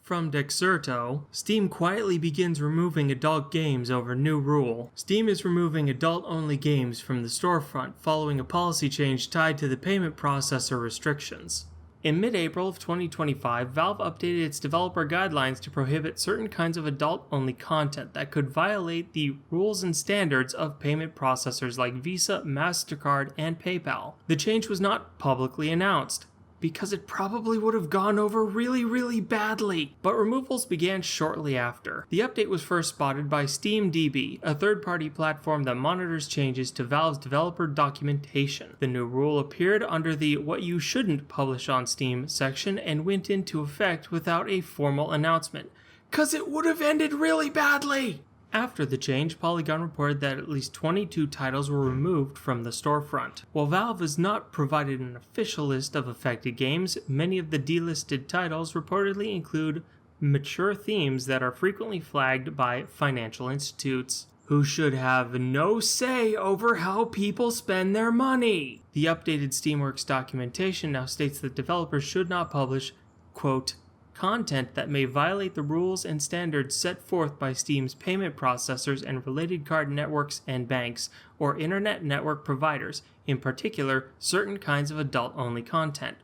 From Dexerto, Steam quietly begins removing adult games over new rule. Steam is removing adult-only games from the storefront following a policy change tied to the payment processor restrictions. In mid-April of 2025, Valve updated its developer guidelines to prohibit certain kinds of adult-only content that could violate the rules and standards of payment processors like Visa, Mastercard, and PayPal. The change was not publicly announced, because it probably would have gone over really badly, but removals began shortly after. The update was first spotted by SteamDB, a third-party platform that monitors changes to Valve's developer documentation. The new rule appeared under the "What You Shouldn't Publish on Steam" section and went into effect without a formal announcement, 'cause it would have ended really badly! After the change, Polygon reported that at least 22 titles were removed from the storefront. While Valve has not provided an official list of affected games, many of the delisted titles reportedly include mature themes that are frequently flagged by financial institutes, who should have no say over how people spend their money. The updated Steamworks documentation now states that developers should not publish, quote, content that may violate the rules and standards set forth by Steam's payment processors and related card networks and banks, or internet network providers, in particular, certain kinds of adult-only content.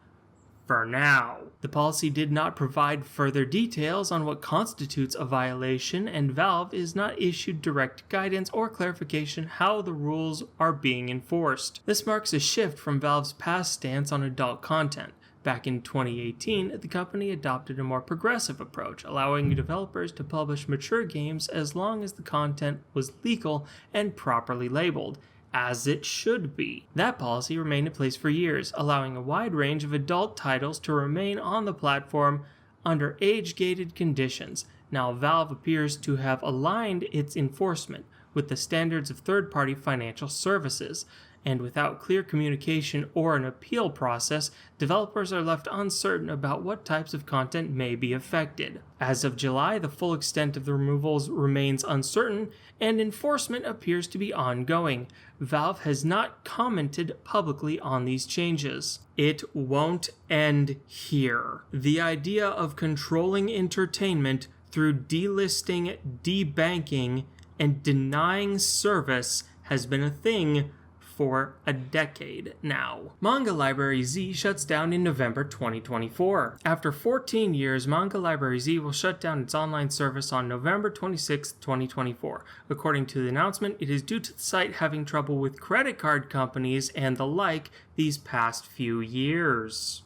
For now. The policy did not provide further details on what constitutes a violation, and Valve is not issued direct guidance or clarification how the rules are being enforced. This marks a shift from Valve's past stance on adult content. Back in 2018, the company adopted a more progressive approach, allowing developers to publish mature games as long as the content was legal and properly labeled, as it should be. That policy remained in place for years, allowing a wide range of adult titles to remain on the platform under age-gated conditions. Now Valve appears to have aligned its enforcement with the standards of third-party financial services, and without clear communication or an appeal process, developers are left uncertain about what types of content may be affected. As of July, the full extent of the removals remains uncertain, and enforcement appears to be ongoing. Valve has not commented publicly on these changes. It won't end here. The idea of controlling entertainment through delisting, debanking, and denying service has been a thing for a decade now. Manga Library Z shuts down in November 2024. After 14 years, Manga Library Z will shut down its online service on November 26, 2024. According to the announcement, it is due to the site having trouble with credit card companies and the like these past few years.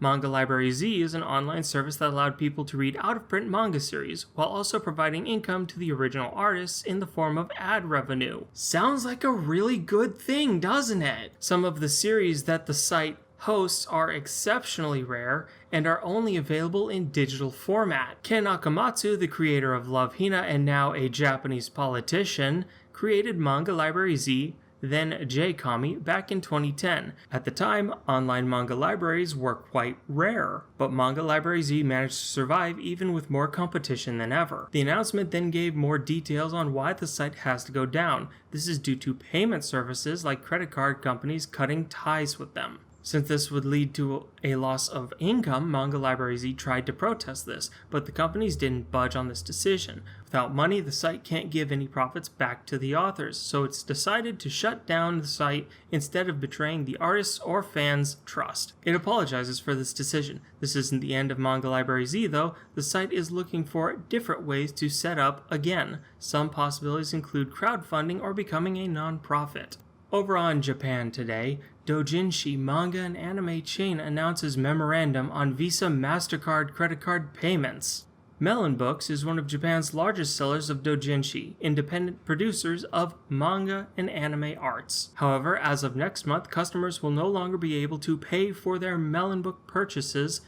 Manga Library Z is an online service that allowed people to read out-of-print manga series, while also providing income to the original artists in the form of ad revenue. Sounds like a really good thing, doesn't it? Some of the series that the site hosts are exceptionally rare and are only available in digital format. Ken Akamatsu, the creator of Love Hina and now a Japanese politician, created Manga Library Z, then J-Comi, back in 2010. At the time, online manga libraries were quite rare, but Manga Library Z managed to survive even with more competition than ever. The announcement then gave more details on why the site has to go down. This is due to payment services like credit card companies cutting ties with them. Since this would lead to a loss of income, Manga Library Z tried to protest this, but the companies didn't budge on this decision. Without money, the site can't give any profits back to the authors, so it's decided to shut down the site instead of betraying the artists' or fans' trust. It apologizes for this decision. This isn't the end of Manga Library Z, though. The site is looking for different ways to set up again. Some possibilities include crowdfunding or becoming a non-profit. Over on Japan Today, Dojinshi manga and anime chain announces memorandum on Visa Mastercard credit card payments. Melonbooks is one of Japan's largest sellers of doujinshi, independent producers of manga and anime arts. However, as of next month, customers will no longer be able to pay for their Melonbook purchases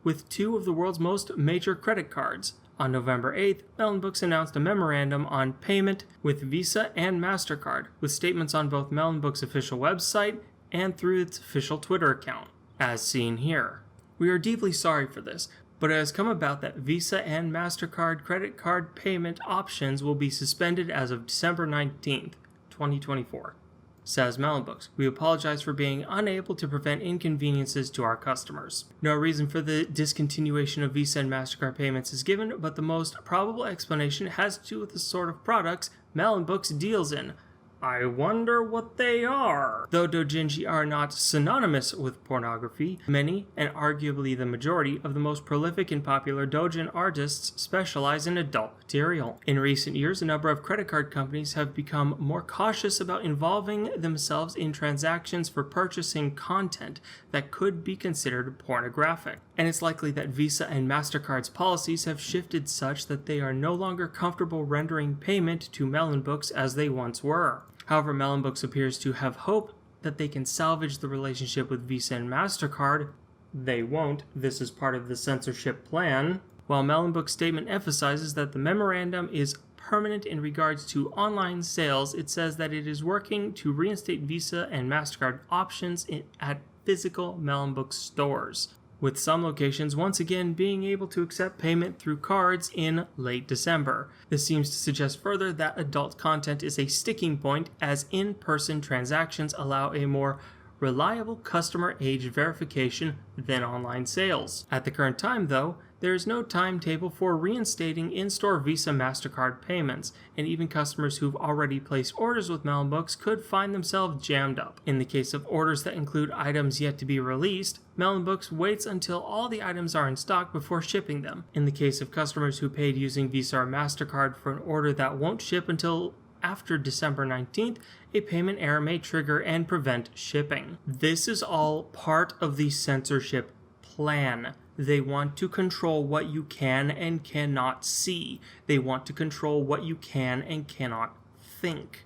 with two of the world's most major credit cards. On November 8th, Melonbooks announced a memorandum on payment with Visa and Mastercard, with statements on both Melonbooks' official website and through its official Twitter account, as seen here. We are deeply sorry for this, but it has come about that Visa and Mastercard credit card payment options will be suspended as of December 19th, 2024. says Melonbooks. We apologize for being unable to prevent inconveniences to our customers. No reason for the discontinuation of Visa and Mastercard payments is given, but the most probable explanation has to do with the sort of products Melonbooks deals in. I wonder what they are. Though doujinshi are not synonymous with pornography, many, and arguably the majority, of the most prolific and popular doujin artists specialize in adult material. In recent years, a number of credit card companies have become more cautious about involving themselves in transactions for purchasing content that could be considered pornographic. And it's likely that Visa and Mastercard's policies have shifted such that they are no longer comfortable rendering payment to Melonbooks as they once were. However, Melonbooks appears to have hope that they can salvage the relationship with Visa and Mastercard. They won't. This is part of the censorship plan. While Melonbooks' statement emphasizes that the memorandum is permanent in regards to online sales, it says that it is working to reinstate Visa and Mastercard options at physical Melonbooks stores, with some locations once again being able to accept payment through cards in late December. This seems to suggest further that adult content is a sticking point, as in-person transactions allow a more reliable customer age verification than online sales. At the current time, though, there is no timetable for reinstating in-store Visa Mastercard payments, and even customers who've already placed orders with Melonbooks could find themselves jammed up. In the case of orders that include items yet to be released, Melonbooks waits until all the items are in stock before shipping them. In the case of customers who paid using Visa or Mastercard for an order that won't ship until after December 19th, a payment error may trigger and prevent shipping. This is all part of the censorship plan. They want to control what you can and cannot see. They want to control what you can and cannot think.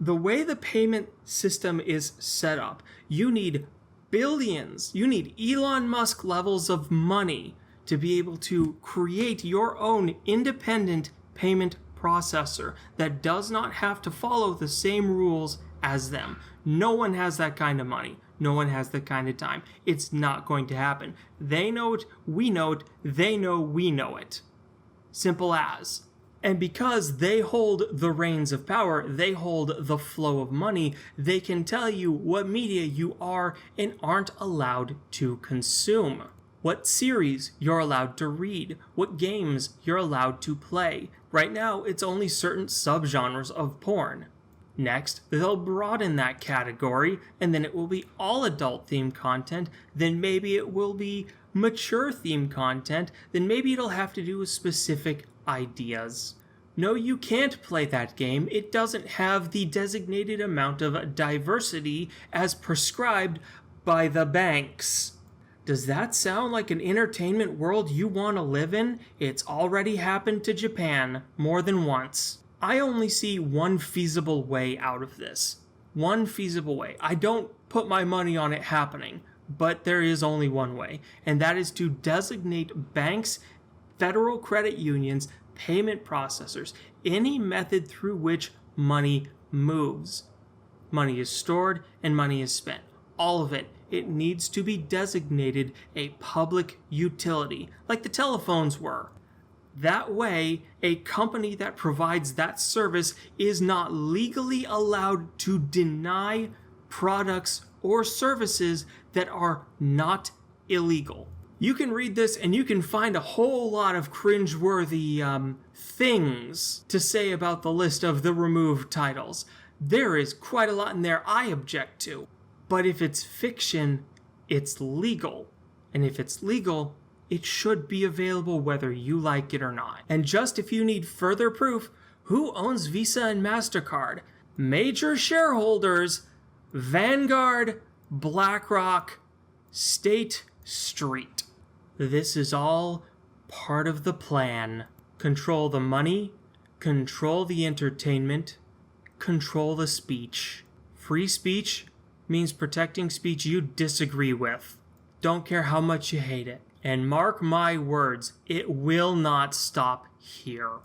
The way the payment system is set up, you need billions, you need Elon Musk levels of money to be able to create your own independent payment processor that does not have to follow the same rules as them. No one has that kind of money. No one has that kind of time. It's not going to happen. They know it, we know it, they know we know it. Simple as. And because they hold the reins of power, they hold the flow of money, they can tell you what media you are and aren't allowed to consume, what series you're allowed to read, what games you're allowed to play. Right now, it's only certain subgenres of porn. Next, they'll broaden that category, and then it will be all adult-themed content, then maybe it will be mature-themed content, then maybe it'll have to do with specific ideas. No, you can't play that game. It doesn't have the designated amount of diversity as prescribed by the banks. Does that sound like an entertainment world you want to live in? It's already happened to Japan more than once. I only see one feasible way out of this. One feasible way. I don't put my money on it happening, but there is only one way, and that is to designate banks, federal credit unions, payment processors, any method through which money moves. Money is stored and money is spent. All of it. It needs to be designated a public utility, like the telephones were. That way, a company that provides that service is not legally allowed to deny products or services that are not illegal. You can read this and you can find a whole lot of cringeworthy things to say about the list of the removed titles. There is quite a lot in there I object to. But if it's fiction, it's legal. And if it's legal, it should be available whether you like it or not. And just if you need further proof, who owns Visa and Mastercard? Major shareholders: Vanguard, BlackRock, State Street. This is all part of the plan. Control the money, control the entertainment, control the speech. Free speech means protecting speech you disagree with. Don't care how much you hate it. And mark my words, it will not stop here.